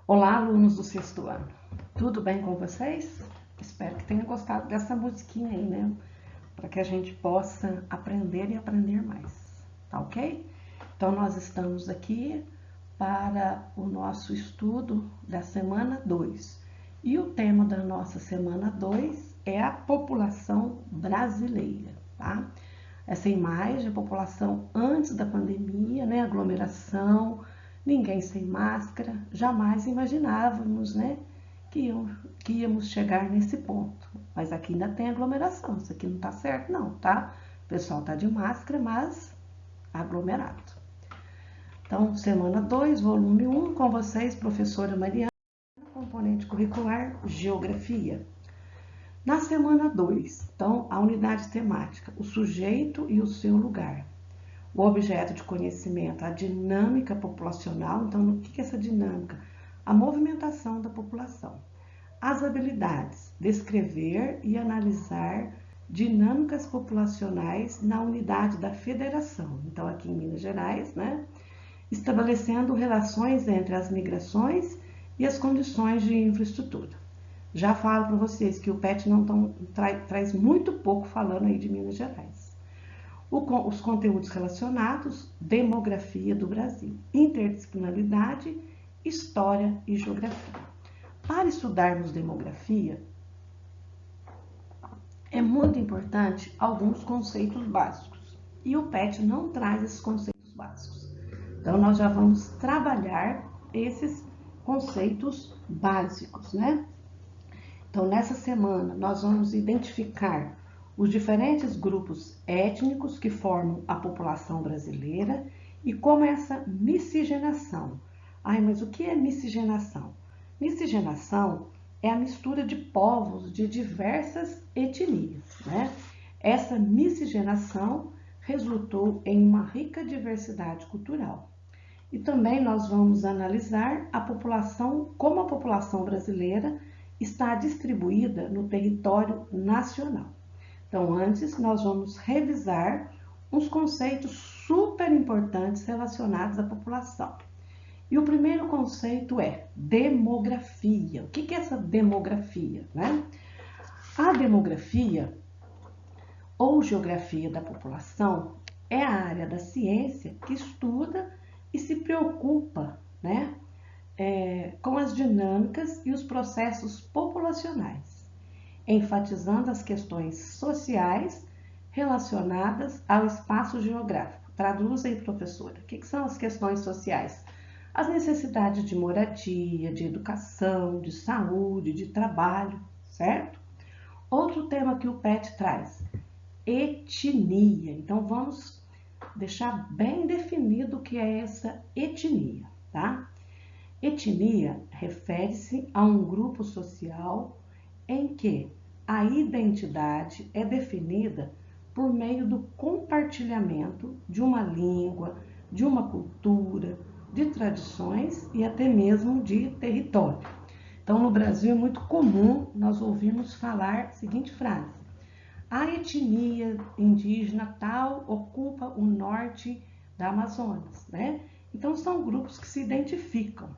Olá, alunos do sexto ano. Tudo bem com vocês? Espero que tenham gostado dessa musiquinha aí, né? Para que a gente possa aprender e aprender mais, tá ok? Então, nós estamos aqui para o nosso estudo da semana 2. E o tema da nossa semana 2 é a população brasileira, tá? Essa imagem, a população antes da pandemia, né? Aglomeração, ninguém sem máscara, jamais imaginávamos, né, que íamos chegar nesse ponto. Mas aqui ainda tem aglomeração, isso aqui não tá certo não, tá? O pessoal tá de máscara, mas aglomerado. Então, semana 2, volume 1, com vocês, professora Mariana, componente curricular, Geografia. Na semana 2, então, a unidade temática, o sujeito e o seu lugar. O objeto de conhecimento, a dinâmica populacional. Então, o que é essa dinâmica? A movimentação da população. As habilidades, descrever e analisar dinâmicas populacionais na unidade da federação. Então, aqui em Minas Gerais, né? Estabelecendo relações entre as migrações e as condições de infraestrutura. Já falo para vocês que o PET não traz muito pouco falando aí de Minas Gerais. Os conteúdos relacionados, demografia do Brasil, interdisciplinaridade, história e geografia. Para estudarmos demografia, é muito importante alguns conceitos básicos. E o PET não traz esses conceitos básicos. Então, nós já vamos trabalhar esses conceitos básicos, né? Então, nessa semana, nós vamos identificar os diferentes grupos étnicos que formam a população brasileira e como essa miscigenação. Ai, mas o que é miscigenação? Miscigenação é a mistura de povos de diversas etnias, né? Essa miscigenação resultou em uma rica diversidade cultural. E também nós vamos analisar a população, como a população brasileira está distribuída no território nacional. Então, antes nós vamos revisar uns conceitos super importantes relacionados à população. E o primeiro conceito é demografia. O que é essa demografia, né? A demografia, ou geografia da população, é a área da ciência que estuda e se preocupa, né, com as dinâmicas e os processos populacionais, enfatizando as questões sociais relacionadas ao espaço geográfico. Traduz aí, professora, o que são as questões sociais? As necessidades de moradia, de educação, de saúde, de trabalho, certo? Outro tema que o PET traz, etnia. Então, vamos deixar bem definido o que é essa etnia, tá? Etnia refere-se a um grupo social em que a identidade é definida por meio do compartilhamento de uma língua, de uma cultura, de tradições e até mesmo de território. Então, no Brasil é muito comum nós ouvirmos falar a seguinte frase: a etnia indígena tal ocupa o norte da Amazonas, né? Então, são grupos que se identificam.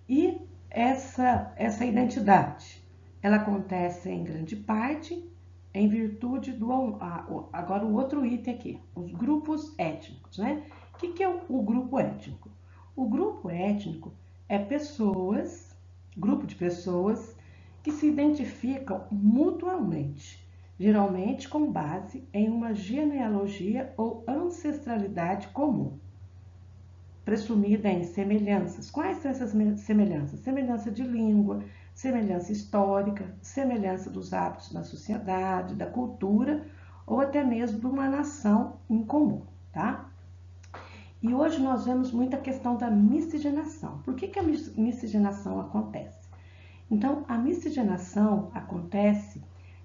E essa identidade, ela acontece em grande parte em virtude do... Agora, o outro item aqui, os grupos étnicos, né? O que é o grupo étnico? O grupo étnico é grupo de pessoas que se identificam mutuamente, geralmente com base em uma genealogia ou ancestralidade comum, presumida em semelhanças. Quais são essas semelhanças? Semelhança de língua, semelhança histórica, semelhança dos hábitos da sociedade, da cultura ou até mesmo de uma nação em comum, tá? E hoje nós vemos muita questão da miscigenação. Por que a miscigenação acontece? Então, a miscigenação acontece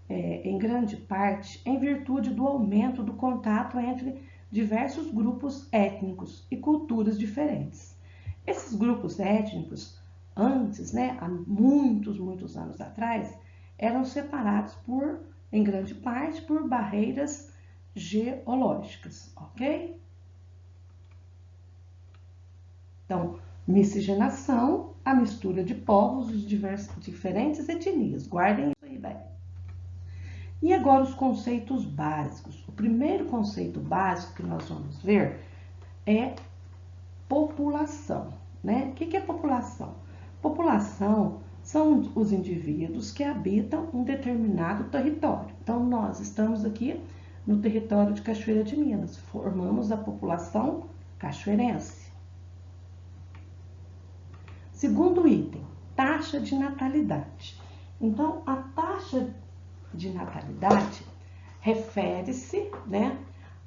em grande parte em virtude do aumento do contato entre diversos grupos étnicos e culturas diferentes. Esses grupos étnicos, antes, né, há muitos anos atrás, eram separados em grande parte, por barreiras geológicas, ok? Então, Miscigenação, a mistura de povos de diferentes etnias. Guardem isso aí bem. E agora os conceitos básicos. O primeiro conceito básico que nós vamos ver é população, né? O que é população? População são os indivíduos que habitam um determinado território. Então, nós estamos aqui no território de Cachoeira de Minas, formamos a população cachoeirense. Segundo item, taxa de natalidade. Então, a taxa de natalidade refere-se, né,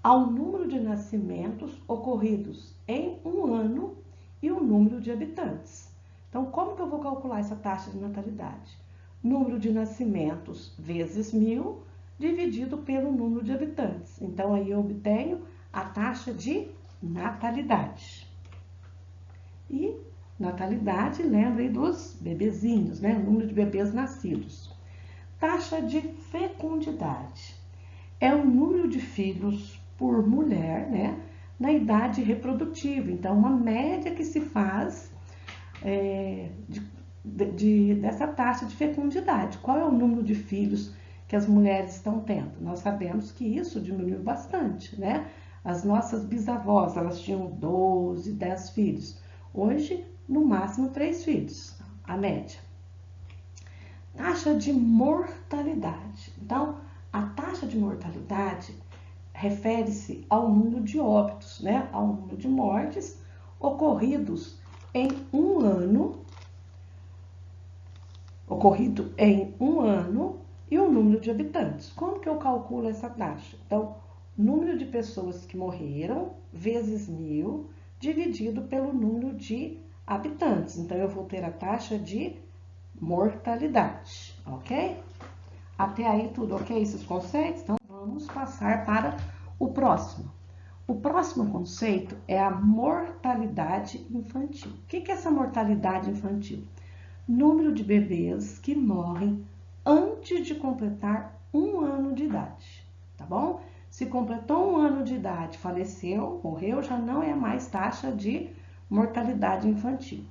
ao número de nascimentos ocorridos em um ano e o número de habitantes. Então, como que eu vou calcular essa taxa de natalidade? Número de nascimentos vezes 1000 dividido pelo número de habitantes. Então, aí eu obtenho a taxa de natalidade. E natalidade, lembra aí dos bebezinhos, né? O número de bebês nascidos. Taxa de fecundidade. É o número de filhos por mulher, né? Na idade reprodutiva. Então, uma média que se faz dessa taxa de fecundidade. Qual é o número de filhos que as mulheres estão tendo? Nós sabemos que isso diminuiu bastante, né? As nossas bisavós, elas tinham 12, 10 filhos. Hoje, no máximo, 3 filhos, a média. Taxa de mortalidade. Então, a taxa de mortalidade refere-se ao número de óbitos, né? Ao número de mortes ocorrido em um ano e o número de habitantes. Como que eu calculo essa taxa? Então, número de pessoas que morreram vezes 1000 dividido pelo número de habitantes. Então, eu vou ter a taxa de mortalidade, ok? Até aí tudo ok, esses conceitos? Então, vamos passar para o próximo. O próximo conceito é a mortalidade infantil. O que é essa mortalidade infantil? Número de bebês que morrem antes de completar 1 ano de idade, tá bom? Se completou 1 ano de idade, faleceu, morreu, já não é mais taxa de mortalidade infantil.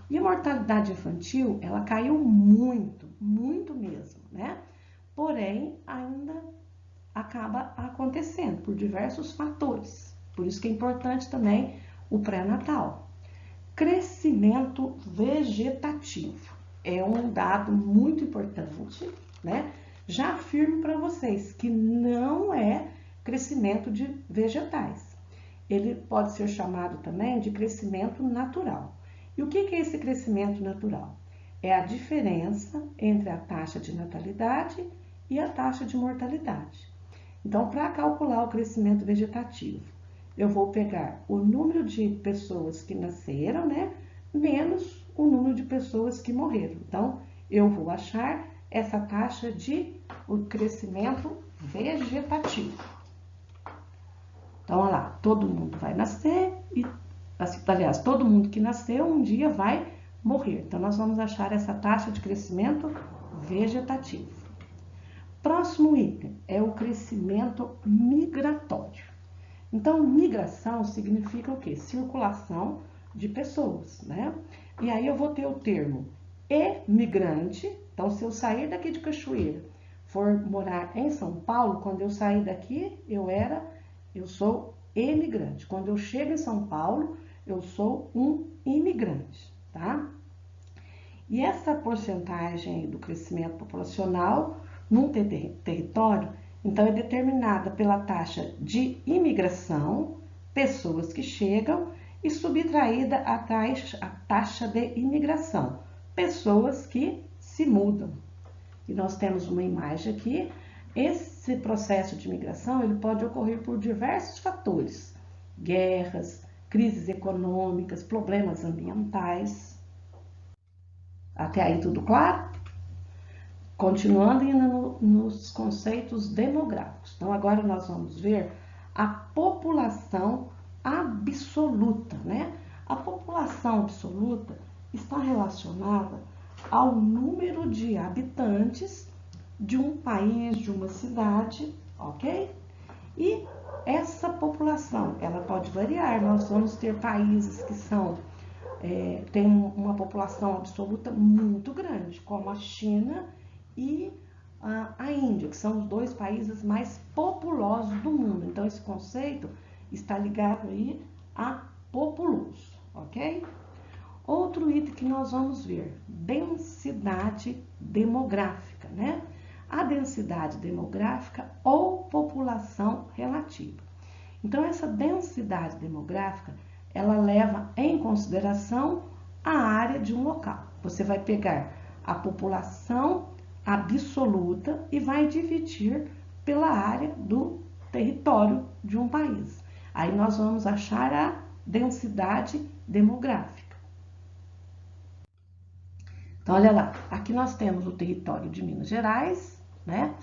E a mortalidade infantil, ela caiu muito, muito mesmo, né? Porém, ainda acaba acontecendo por diversos fatores. Por isso que é importante também o pré-natal. Crescimento vegetativo é um dado muito importante, né? Já afirmo para vocês que não é crescimento de vegetais. Ele pode ser chamado também de crescimento natural. E o que é esse crescimento natural? É a diferença entre a taxa de natalidade e a taxa de mortalidade. Então, para calcular o crescimento vegetativo, eu vou pegar o número de pessoas que nasceram, né, menos o número de pessoas que morreram. Então, eu vou achar essa taxa de crescimento vegetativo. Então, olha lá, todo mundo vai nascer e, aliás, todo mundo que nasceu um dia vai morrer. Então, nós vamos achar essa taxa de crescimento vegetativo. Próximo item é o crescimento migratório. Então, migração significa o quê? Circulação de pessoas, né? E aí eu vou ter o termo emigrante. Então, se eu sair daqui de Cachoeira, for morar em São Paulo, quando eu sair daqui, eu sou emigrante. Quando eu chego em São Paulo, eu sou um imigrante, tá? E essa porcentagem do crescimento populacional num território, então, é determinada pela taxa de imigração, pessoas que chegam, e subtraída a taxa de imigração, pessoas que se mudam. E nós temos uma imagem aqui. Esse processo de imigração, ele pode ocorrer por diversos fatores: guerras, crises econômicas, problemas ambientais. Até aí tudo claro? Continuando ainda nos conceitos demográficos. Então, agora nós vamos ver a população absoluta, né? A população absoluta está relacionada ao número de habitantes de um país, de uma cidade, ok? E essa população, ela pode variar. Nós vamos ter países que são tem uma população absoluta muito grande, como a China e a Índia, que são os 2 países mais populosos do mundo. Então, esse conceito está ligado aí a populoso, ok? Outro item que nós vamos ver, densidade demográfica, né? A densidade demográfica ou população relativa. Então, essa densidade demográfica, ela leva em consideração a área de um local. Você vai pegar a população absoluta e vai dividir pela área do território de um país. Aí nós vamos achar a densidade demográfica. Então, olha lá, aqui nós temos o território de Minas Gerais, né?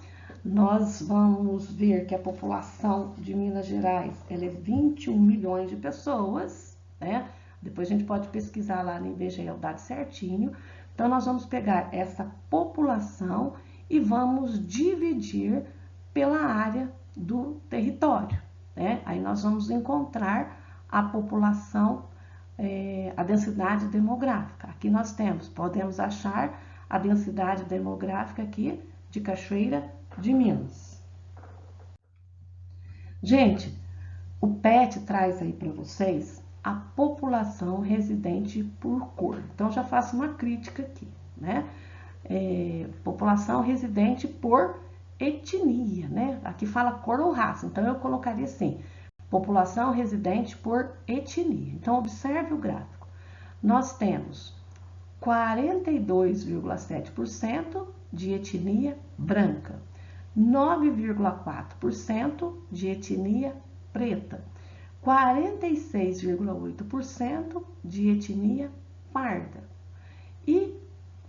Nós vamos ver que a população de Minas Gerais ela é 21 milhões de pessoas, né? Depois a gente pode pesquisar lá no IBGE o dado certinho. Então, nós vamos pegar essa população e vamos dividir pela área do território, né? Aí nós vamos encontrar a população, a densidade demográfica. Aqui nós podemos achar a densidade demográfica aqui de Cachoeira de Minas. Gente, o PET traz aí para vocês a população residente por cor. Então, já faço uma crítica aqui, né? População residente por etnia, né? Aqui fala cor ou raça, então eu colocaria assim, população residente por etnia. Então, observe o gráfico. Nós temos 42,7% de etnia branca, 9,4% de etnia preta, 46,8% de etnia parda e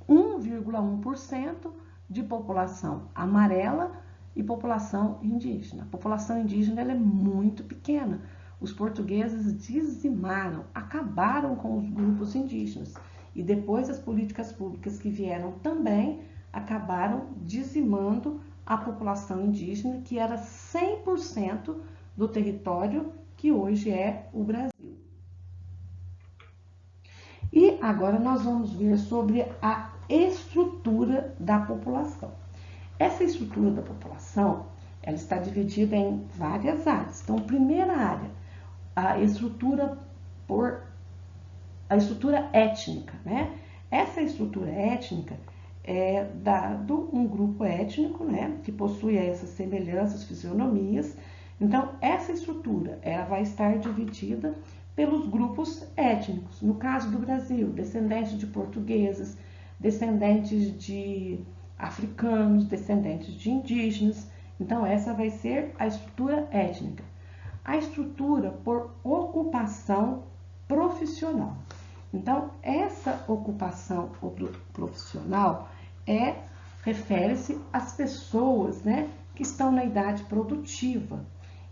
1,1% de população amarela e população indígena. A população indígena ela é muito pequena. Os portugueses dizimaram, acabaram com os grupos indígenas. E depois as políticas públicas que vieram também acabaram dizimando a população indígena, que era 100% do território que hoje é o Brasil. E agora nós vamos ver sobre a estrutura da população. Essa estrutura da população, ela está dividida em várias áreas. Então, primeira área, a estrutura étnica, né? Essa estrutura étnica é dado um grupo étnico, né, que possui essas semelhanças, fisionomias. Então, essa estrutura ela vai estar dividida pelos grupos étnicos. No caso do Brasil, descendentes de portugueses, descendentes de africanos, descendentes de indígenas. Então, essa vai ser a estrutura étnica. A estrutura por ocupação profissional. Então, essa ocupação profissional refere-se às pessoas, né, que estão na idade produtiva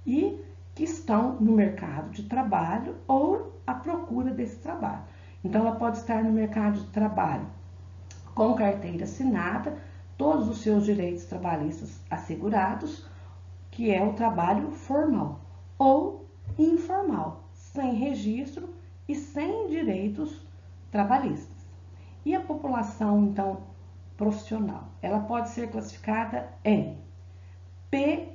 e que estão no mercado de trabalho ou à procura desse trabalho. Então, ela pode estar no mercado de trabalho com carteira assinada, todos os seus direitos trabalhistas assegurados, que é o trabalho formal, ou informal, sem registro e sem direitos trabalhistas. E a população, então, profissional? Ela pode ser classificada em PEA,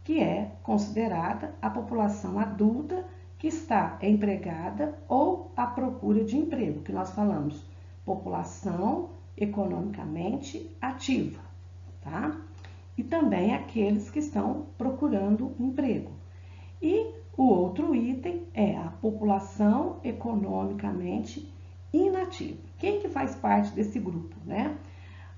que é considerada a população adulta que está empregada ou à procura de emprego, que nós falamos população economicamente ativa, tá? E também aqueles que estão procurando emprego. E o outro item é a população economicamente inativa. Quem que faz parte desse grupo, né?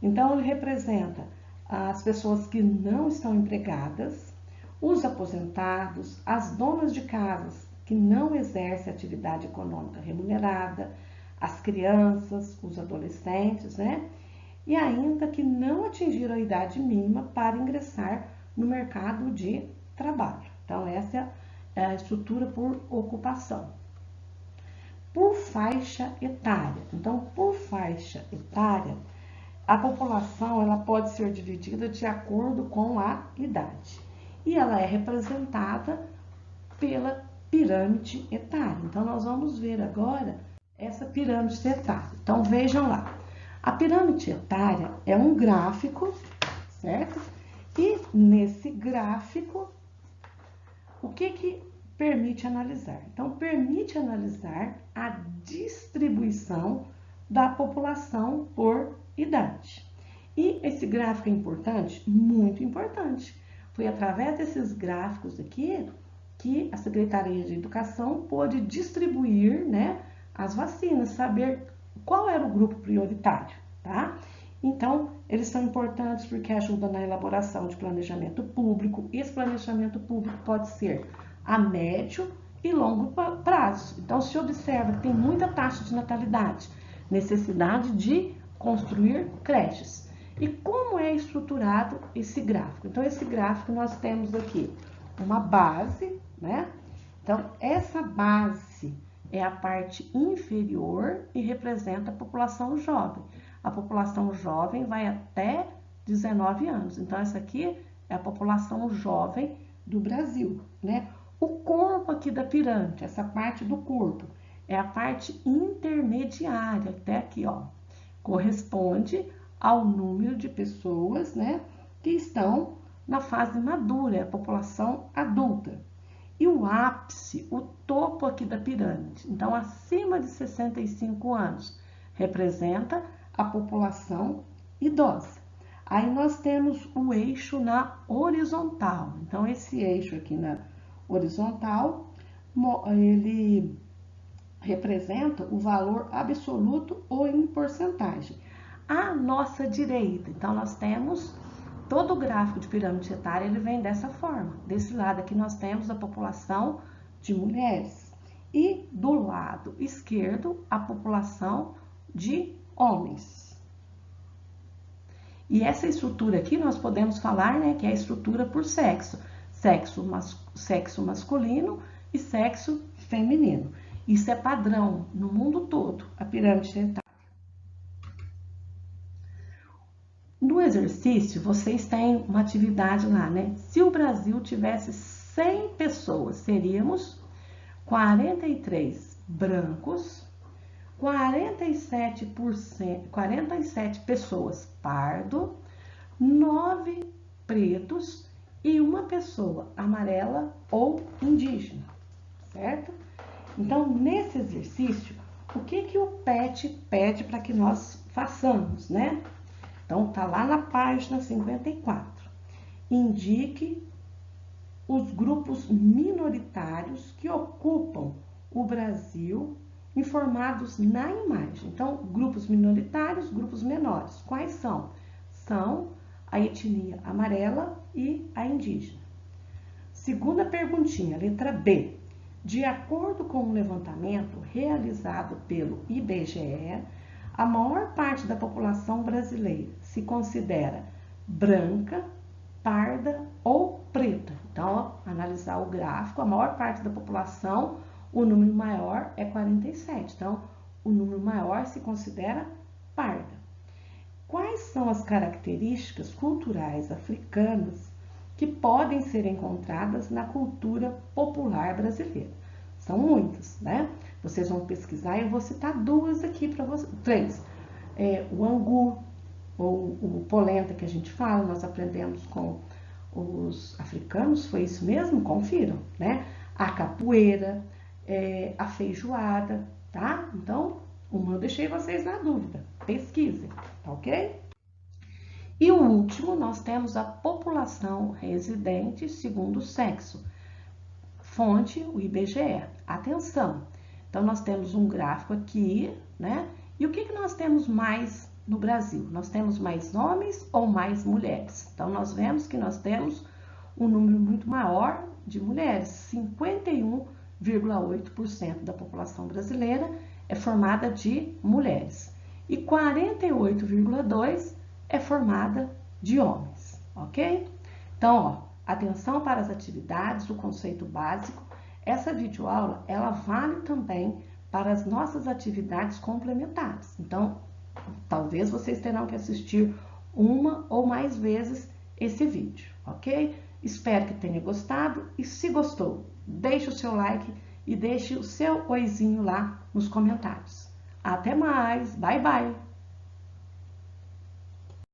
Então, ele representa as pessoas que não estão empregadas, os aposentados, as donas de casas que não exercem atividade econômica remunerada, as crianças, os adolescentes, né? E ainda que não atingiram a idade mínima para ingressar no mercado de trabalho. Então, essa é a estrutura por ocupação. Por faixa etária. Então, por faixa etária, a população ela pode ser dividida de acordo com a idade. E ela é representada pela pirâmide etária. Então, nós vamos ver agora essa pirâmide etária. Então, vejam lá. A pirâmide etária é um gráfico, certo? E nesse gráfico, o que permite analisar? Então, permite analisar a distribuição da população por idade. E esse gráfico é importante? Muito importante. Foi através desses gráficos aqui que a Secretaria de Educação pôde distribuir, né, as vacinas, saber qual era o grupo prioritário, tá? Então, eles são importantes porque ajudam na elaboração de planejamento público. Esse planejamento público pode ser a médio e longo prazo. Então, se observa que tem muita taxa de natalidade, necessidade de construir creches. E como é estruturado esse gráfico? Então, esse gráfico nós temos aqui uma base, né? Então, essa base é a parte inferior e representa a população jovem. A população jovem vai até 19 anos. Então, essa aqui é a população jovem do Brasil, né? O corpo aqui da pirâmide, essa parte do corpo, é a parte intermediária, até aqui, ó. Corresponde ao número de pessoas, né, que estão na fase madura, é a população adulta. E o ápice, o topo aqui da pirâmide, então acima de 65 anos, representa a população idosa. Aí nós temos o eixo na horizontal. Então, esse eixo aqui na horizontal, ele representa o valor absoluto ou em porcentagem. À nossa direita, então nós temos todo o gráfico de pirâmide etária, ele vem dessa forma. Desse lado aqui nós temos a população de mulheres e do lado esquerdo a população de homens. E essa estrutura aqui nós podemos falar, né, que é a estrutura por sexo. Sexo masculino e sexo feminino. Isso é padrão no mundo todo, a pirâmide etária. No exercício, vocês têm uma atividade lá, né? Se o Brasil tivesse 100 pessoas, seríamos 43 brancos, 47 pessoas pardo, 9 pretos e uma pessoa amarela ou indígena, certo? Então, nesse exercício, o que o PET pede para que nós façamos, né? Então, tá lá na página 54. Indique os grupos minoritários que ocupam o Brasil informados na imagem. Então, grupos minoritários, grupos menores. Quais são? São a etnia amarela e a indígena. Segunda perguntinha, letra B. De acordo com um levantamento realizado pelo IBGE, a maior parte da população brasileira se considera branca, parda ou preta. Então, analisar o gráfico, a maior parte da população, o número maior é 47. Então, o número maior se considera parda. Quais são as características culturais africanas que podem ser encontradas na cultura popular brasileira? São muitas, né? Vocês vão pesquisar e eu vou citar duas aqui para vocês. 3. O angu, ou o polenta que a gente fala, nós aprendemos com os africanos, foi isso mesmo? Confiram, né? A capoeira, a feijoada, tá? Então, uma eu deixei vocês na dúvida. Pesquisem, tá ok? E o último, nós temos a população residente segundo o sexo. Fonte, o IBGE. Atenção! Então, nós temos um gráfico aqui, né? E o que nós temos mais no Brasil? Nós temos mais homens ou mais mulheres? Então, nós vemos que nós temos um número muito maior de mulheres. 51,8% da população brasileira é formada de mulheres. E 48,2% é formada de homens, ok? Então, ó, atenção para as atividades, o conceito básico. Essa videoaula, ela vale também para as nossas atividades complementares. Então, talvez vocês terão que assistir uma ou mais vezes esse vídeo, ok? Espero que tenha gostado e se gostou, deixe o seu like e deixe o seu oizinho lá nos comentários. Até mais, bye bye!